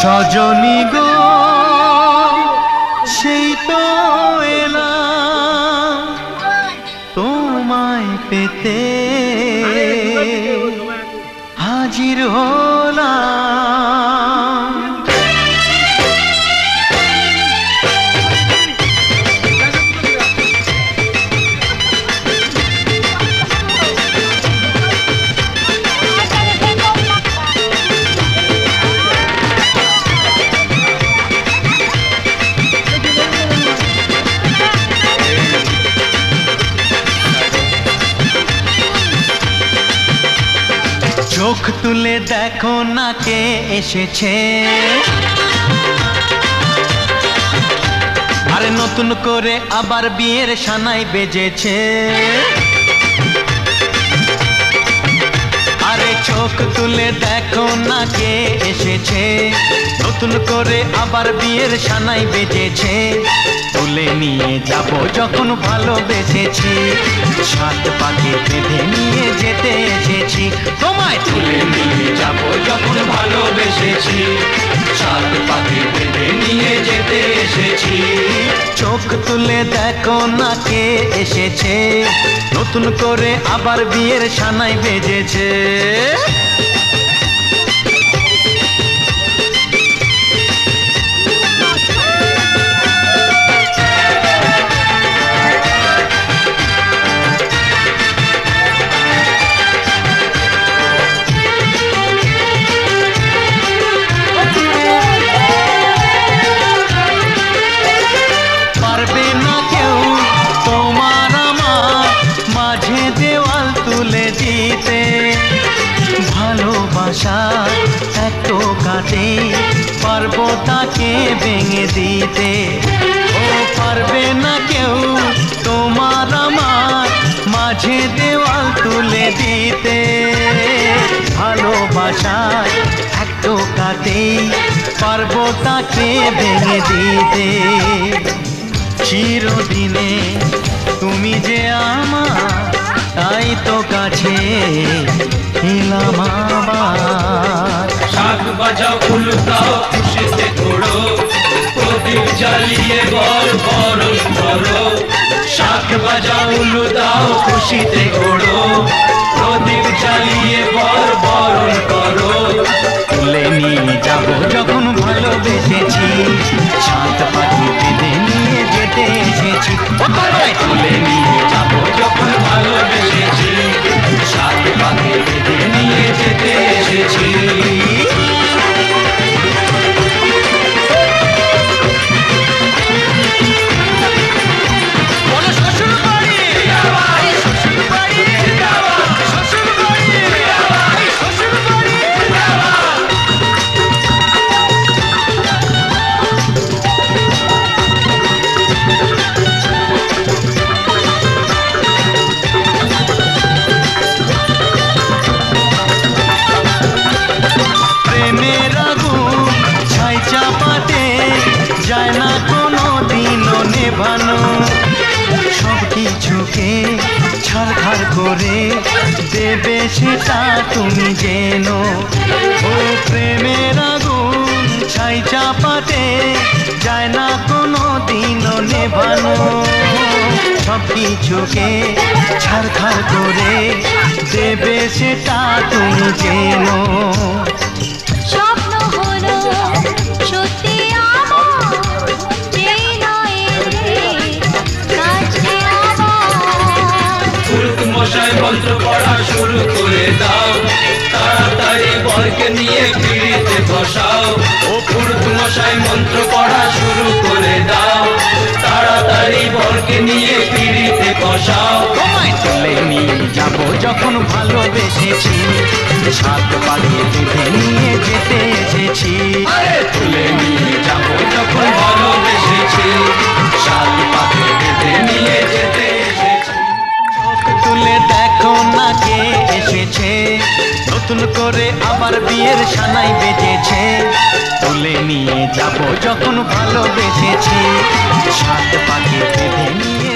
সজনী গো সেই তো এলাম তোমায় পেতে হাজির হলাম। চোখ তুলে দেখো না কে এসেছে, আরে নতুন করে আবার বিয়ের সানাই বেজেছে। আরে চোখ তুলে দেখো না কে এসেছে, নতুন করে আবার বিয়ের সানাই বেজেছে। তুলে নিয়ে যাব যখন ভালোবেসেছি, সাত পাকে বেঁধে নিয়ে যেতে এসেছি। তোমায় তুলে নিয়ে যাব যখন ভালোবেসেছি, সাত পাকে বেঁধে নিয়ে যেতে এসেছি। চোখ তুলে দেখো না কে এসেছে, নতুন করে আবার বিয়ের সানাই বেজেছে। ভালোবাসা এত কাটে পারবো তাকে ভেঙে দিতে, ও পারবে না কেউ তোমার আমার মাঝে দেওয়াল তুলে দিতে। ভালোবাসা এত কাটে পারবো তাকে ভেঙে দিতে। চিরদিনে তুমি যে আমার, তাই তো কাছে এলাম আবার। শাক বাজাও ফুল দাও খুশিতে ঘোড়ো, প্রদীপ জ্বালিয়ে বর বরণ করো। শাক বাজাও ফুল দাও খুশিতে ঘোড়ো, প্রদীপ জ্বালিয়ে বর বরণ করো। তুলে নিয়ে যাব যখন ভালোবেসেছি, সাত পাখি বেঁধে নিয়ে যেতে এসেছি। তুলে নিয়ে যাব যখন ভালোবেসেছি, সাত পাখি বেঁধে নিয়ে যেতে এসেছি। যায় না কোনো দিনও নেভানো, সব কিছুকে ছাড়খাড় করে দেবে সেটা তুমি জেনো। ও প্রেমের আগুন ছাই চাপাতে যায় না কোনো দিনও নেভানো, সব কিছুকে ছাড়খাড় করে দেবে সেটা তুমি জেনো। মন্ত্র পড়া শুরু করে দাও, তাড়াতাড়ি বরকে নিয়ে পিড়িতে বসাও। ও পুরুত মশাই মন্ত্র পড়া শুরু করে দাও, তাড়াতাড়ি বরকে নিয়ে পিড়িতে বসাও। তোমায় তুলে নিয়ে যাব যখন ভালোবেসেছি, সাত পাকে বেঁধে নিয়ে যেতে এসেছি। তুলে নিয়ে যাব যখন ভালোবেসেছি, সাত পাকে বেঁধে নিয়ে যেতে এসেছি। তুলে দেখো না কে এসেছে, নতুন করে আবার বিয়ের সানাই বেজেছে। তুলে নিয়ে যাব যখন ভালোবেসেছি, সাত পাকে বেঁধে নিয়ে